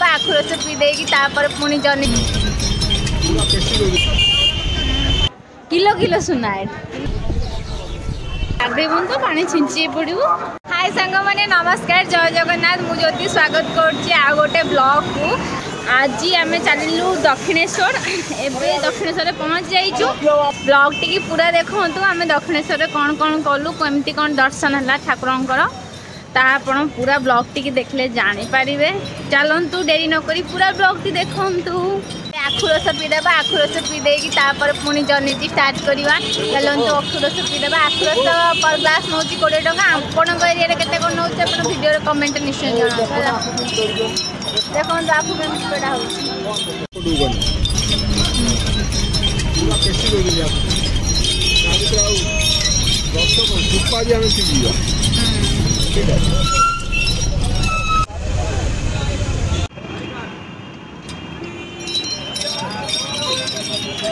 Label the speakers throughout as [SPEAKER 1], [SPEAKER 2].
[SPEAKER 1] आखु रस पी देगी पुणी जर्नी किलो किलो सुना है तो पानी छिंची पड़ू। हाय सांग मैंने नमस्कार जय जगन्नाथ मु ज्योति स्वागत कर गोटे ब्लॉग को। आज आम चलू दक्षिणेश्वर एवं दक्षिणेश्वर पहुँच जाइचु। ब्लॉग टी पूरा देखु आम दक्षिणेश्वर कौन कौन कलु कमती कौन दर्शन है ठाकुरंकर तापण पूरा ब्लॉग टी देखले जानीपारे। चलतु डेरी नक पूरा ब्लॉग टी देखु। आखु रस पीदेबा आखु रस पी देगी पुणी जर्नी स्टार्ट करवा। चलतु आखु रस पीदेबा आखु रस पर ग्लास नौ 20 टका। आपण एरिया केते कौन नौ वीडियो कमेंट निश्चय जना। देखो आपको केमती पेड़ा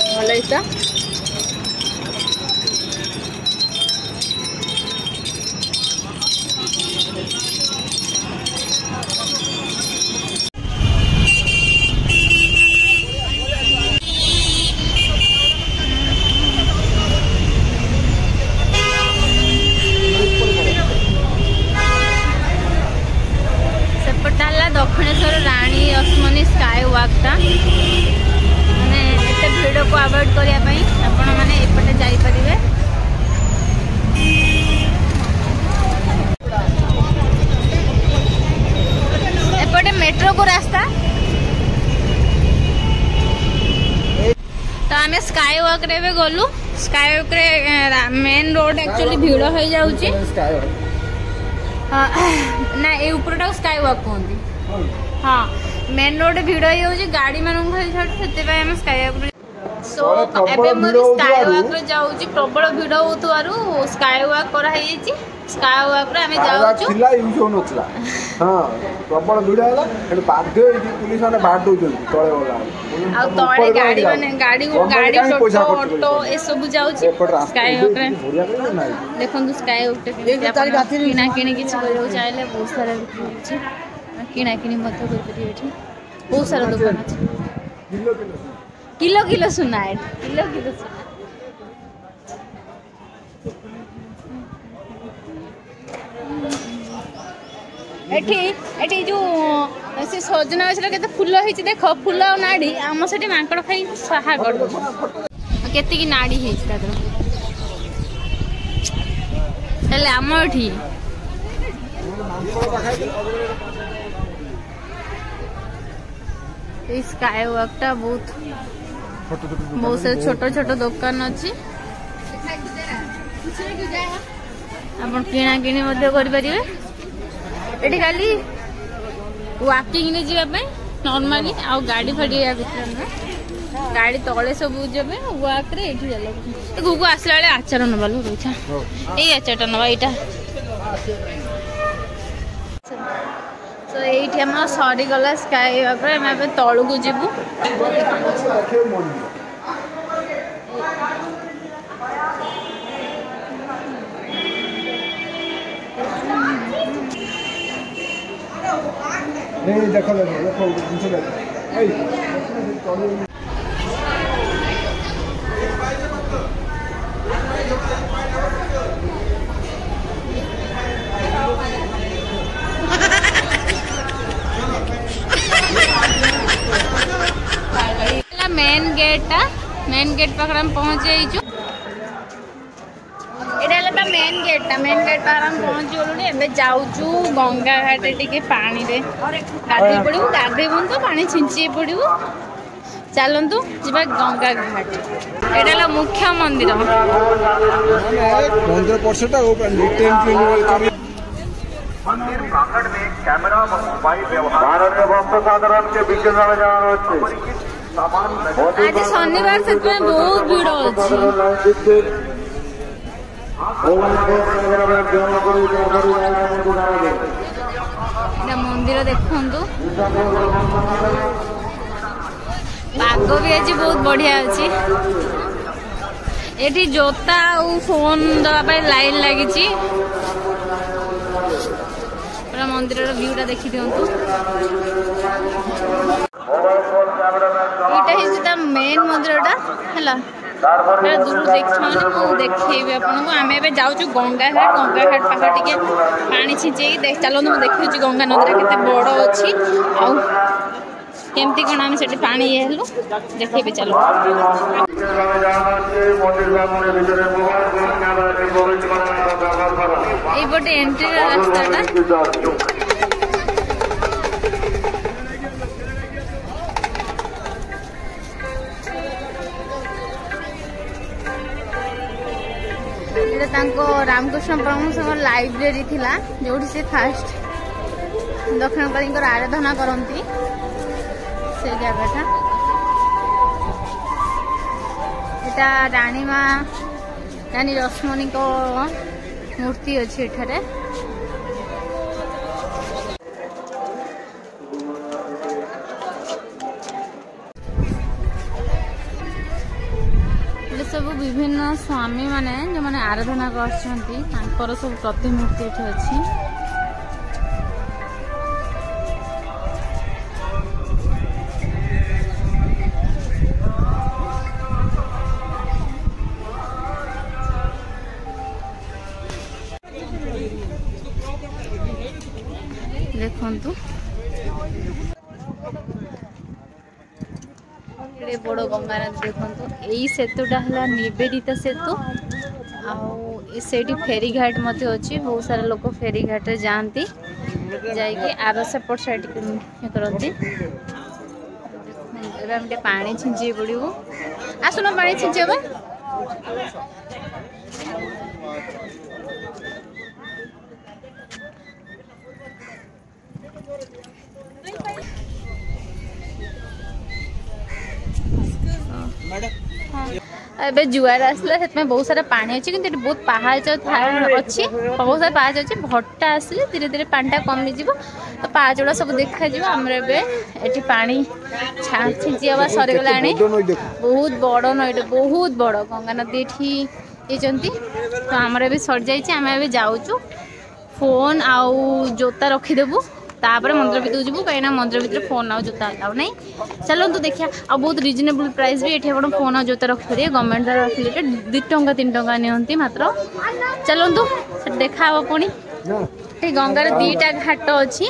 [SPEAKER 1] भल दक्षिणेश्वर रानी अस्मनी स्काई वॉकटा माने एते भीड़ को अवॉइड करने आपण माने एपटे जाई परिबे। एपटे मेट्रो को रास्ता तो आमे स्काई वॉक रे गलु। स्काई वॉक रे मेन रोड एक्चुअली भीड़ हो जाउची ना ए ऊपरटा स्काई वॉक कहंती। हाँ मेन रोड भीड़ हो गाड़ी मान से स्काई वॉक सो एवं स्काई वॉक जाऊँ प्रबल भीड़ हो स्काई वॉक कराई स्काई वॉक रे आमे जाउछु थिला यूज हो नथला। हां प्रबल भीड़ हैला एड बाध्य पुलिस माने बाहर दउछन तळे वाला आ तळे गाड़ी माने गाड़ी ऑटो ए सब जाउछि स्काई वॉक रे। देखन स्काई वॉक टे किना किनी किछ करियो चाहिले बहुत सारा अछि किना किनी मत कर बहुत सारा दुकान अच्छे किलो किलो सुना है किलो किलो एठी जो से सजना गछर केते फूल होइछि देख फूल आ नाड़ी आम सेठी मांकड़ खाई साहा कर केते की नाड़ी हेछि तादर तले आम एठी स्काई वॉकटा बहुत से छोट छोट दुकान अच्छी आप किना किनी ये खाली वाकिंग ने जावाई नॉर्मली आ गाड़ी फाड़ी गाड़ी तले सब जब वाक रे गुगु आसला बेले आचार नबालू रही ये आचारटा नवा यहाँ तो ये आम सरीगला स्काई वॉक आम तलू को जीवु।
[SPEAKER 2] देखो देखो
[SPEAKER 1] मेन गेट पाखर हम पहुँच जाइचु। एटा मेन गेट पाखर हम पहुँच गलु। एबे जाउचु गंगा घाट टिके पानी रे गाधे पड़ू गाधेबुन तो पानी छिंची पड़ू। चलतु जीवा गंगा घाट एटा मुख्य मंदिर
[SPEAKER 2] मंदिर परसेटा
[SPEAKER 3] मंदिर प्रांगण में कैमरा व मोबाइल व्यवहार साधारण के विज्ञान जाना
[SPEAKER 1] आज शनिवार से बहुत भीड़ अच्छी मंदिर देखु पाग भी आज बहुत बढ़िया अच्छी। ये जोता और फोन दवाई लाइन लगी पूरा मंदिर भ्यूटा देखी दिंतु। है दूर देखा देखी आपको आम ए जाऊँ गंगा घाट पाख टे पानी छिंचे चलते मुझे देखी गंगा नदी के बड़ अच्छी केमती कौन आम से पानी ये हेलु देखेबी चलो ये एंट्री रास्ता रामकृष्ण परमहंस लाइब्रेरी थिला जो से फास्ट दक्षिणकाली आराधना करती से जगह यहाँ रानी माँ रानी रश्मनी को मूर्ति अच्छी एठारे सब विभिन्न स्वामी माने जो माने आराधना कर सब प्रतिमूर्ति एठी अच्छी देखंतु बड़ गंगा नदी देखो यही सेतुटा है निवेदिता सेतु आठी फेरी घाट अच्छी बहुत सारा लोग फेरी घाट जाती जाइए आर सेपट साइड करती पानी छिंचे पड़ू आसुन पानी छिंचे ए जुआर आसला बहुत सारा पानी अच्छी कि बहुत पहाच अच्छी बहुत सारा पहाच अच्छी भट्टा आसले धीरे धीरे पानीटा कमी जीव तो पहाच गुड़ा सब देखा आमर ए पानी छिंची हवा सरीगला बहुत बड़ नईटे बहुत बड़ गंगा नदी ये तो आमर भी सरी जाइए आम ए जाऊँ फोन आउ जोता रखीदेबू तापर मंदिर भितर जीवु कहीं मंदिर भितर फोन आ जोता अलाउ नहीं चलते देखिए आ बहुत रिजनेबल प्राइस भी ये आप फोन आ जोता रखिपारे गवर्नमेंट द्वारा रखिले 2 टंका 3 टंका नियंती मात्र चलते देखा पुणी ये गंगार 2टा घाट अच्छी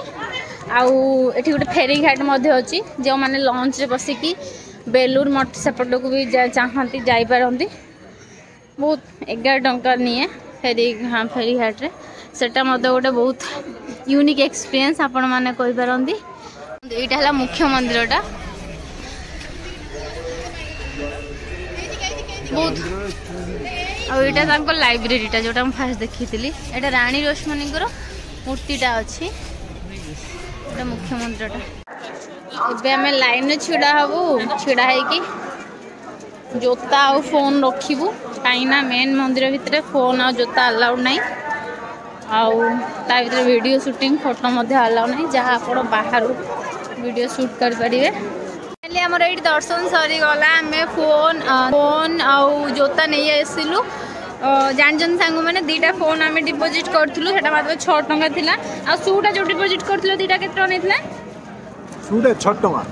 [SPEAKER 1] आठी गोटे फेरी घाट अच्छी जो मैंने लंच रे बसिकी बेलूर मठ सेपट को भी चाहती जापारती बहुत 11 टंका निए फेरी फेरी घाट रे सेटा गोटे बहुत यूनिक एक्सपीरियंस आपण माने कहि परंती एटा हला मुख्य मंदिरटा बहुत आ एटा तांको लाइब्रेरीटा जोटा हम फास्ट देखिथिली एटा रानी रश्मनी को मूर्तिटा अछि एटा मुख्य मंदिरटा एबे हमें लाइन में छिड़ा हबो छिड़ा है कि जोता और फोन रखिबू काइना मेन मंदिर भितरे फोन और जोता अलाउड नहीं आउ वीडियो शूटिंग फोटो अलाउ नहीं जहाँ आप बाहर वीडियो शूट करेंगे आमर ये दर्शन सरीगला आम फोन फोन आउ जोता नहीं आसलु जान सांग मैंने 2टा फोन आम डिपोजिट करूँ मात्र 6 टंका थिला आ शूटा जो डिपोजिट करूँ 2टा के शूटा 6 टंका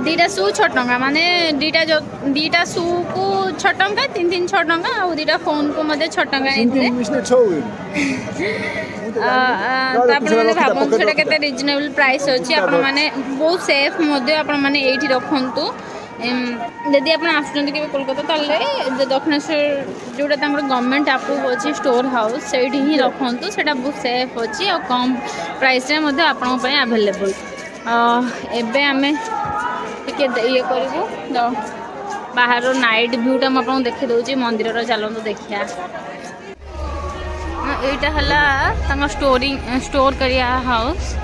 [SPEAKER 1] 2टा शू 6 टंका माने 2टा शू को 6 टंका 3 6 टंका और 2टा फोन को 6 टंका भावते रिजनेबल प्राइस अच्छी आपने बहुत सेफ ये रखु जदि आप कोलकाता दक्षिणेश्वर जोटा गवर्नमेंट अप्रूव अच्छी स्टोर हाउस से ही रखु से बहुत सेफ अच्छी और कम प्राइस आवेलेबल एबे आमे ये करूँ बाहर नाइट व्यूटा मुझे देखी दूसरी मंदिर चलते देखिया यहाँ है स्टोर करिया हाउस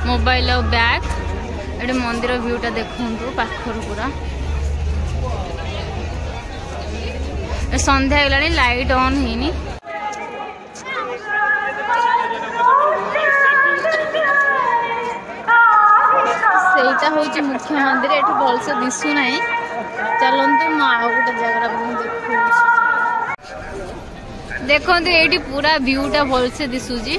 [SPEAKER 1] मोबाइल और बैग ये मंदिर व्यूटा देखु पाखर पूरा संध्या गलानी लाइट ऑन है सेटा हूँ मुख्य मंदिर ये भलसे दिशु ना चलतु गोटे जगह देखो ये पूरा व्यूटा भलसे दिशुची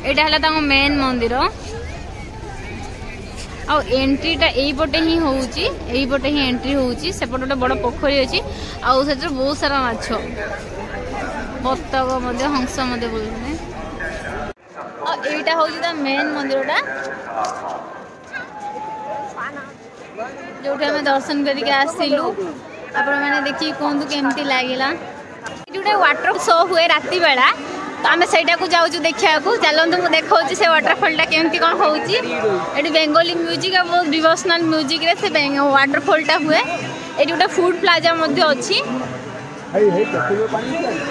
[SPEAKER 1] यहाँ है मेन मंदिर आ एंट्रीटा एपटे ही होउची एपटे ही एंट्री होउची सेपटे गोटे बड़ पोखरी अछि आ से बहुत सारा माछ बतक मध्य हंस मध्य बोलने आ एटा होउची ता मेन मंदिरटा जोटे हमें दर्शन करके आसिलु आपण माने देखि कोंदु केमती लागिला गोटे वाटर शो हुए राति बेला तो आम सहीटा को जाऊँ देखा चलते मुझे देखा से वाटरफॉलटा केमती कौन होती बेंगली म्यूजिक और बहुत डिवोशनल म्यूजिक रे से वाटरफॉलटा हुए ये गोटे फूड प्लाजा अच्छी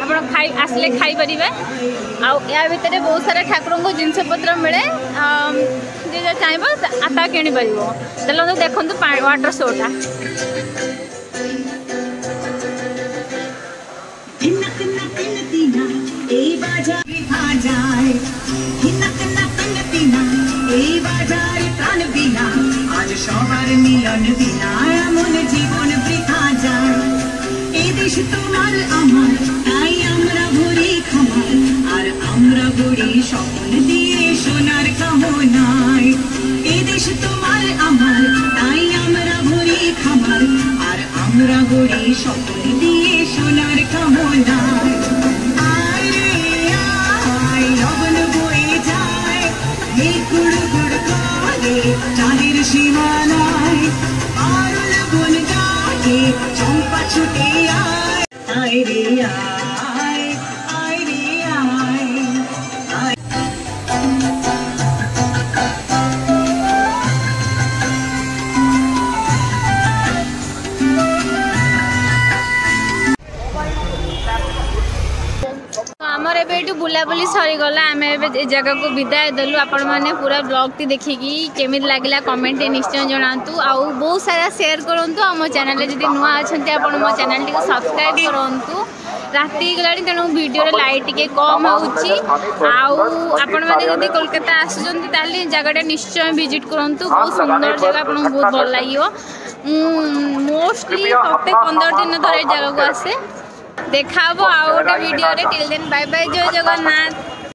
[SPEAKER 1] आप आसले खाई पारे आ भितर बहुत सारा ठाकुर को जिनस पत्र मिले जे चाहिए आता किणी पार चलो देखो वाटर शोटा
[SPEAKER 2] आज सबार मिलन बिना एमन जीवन बृथा जाए ए देश तुम्हार आमार ताई आमरा भरी खामार আর আমরা গড়ি স্বপ্ন দিয়ে সোনার কামনায় এ দেশ তোমার আমার তাই আমরা ভরি খামার আর আমরা গড়ি স্বপ্ন দিয়ে সোনার কামনায় আয় রে আয় লগন বয়ে যায় এই গুড় গুড় করে চাঁদের সীমানায় পারুল বন ডাকে চম্পা ছুটে আয় আয় রে আয় আয় রে আয়
[SPEAKER 1] आमर एबे बुलाबुली सरीगला आम ए जगह को विदाय देलु आपण मैंने पूरा ब्लॉग टी देखिकी केमिति लागला कमेंट निश्चय जनातु आउ बहुत सारा शेयर करंतु आम चैनल जदि नुआ अछंती आपण मो चैनल टी सब्सक्राइब करंतु राति गलानी तेणु वीडियो रे लाइट टिके कम होउची आउ आपण माने जदि कोलकाता आसुचंती ताली जगहटा निश्चय विजिट करंतु बहुत सुंदर जगह आपण बहुत भल लागियो मोस्टली प्रत्येक 15 दिन धरे जगह को आसे देखा आउ गोटे वीडियो रे टिल देन बाय बाय जय जगन्नाथ।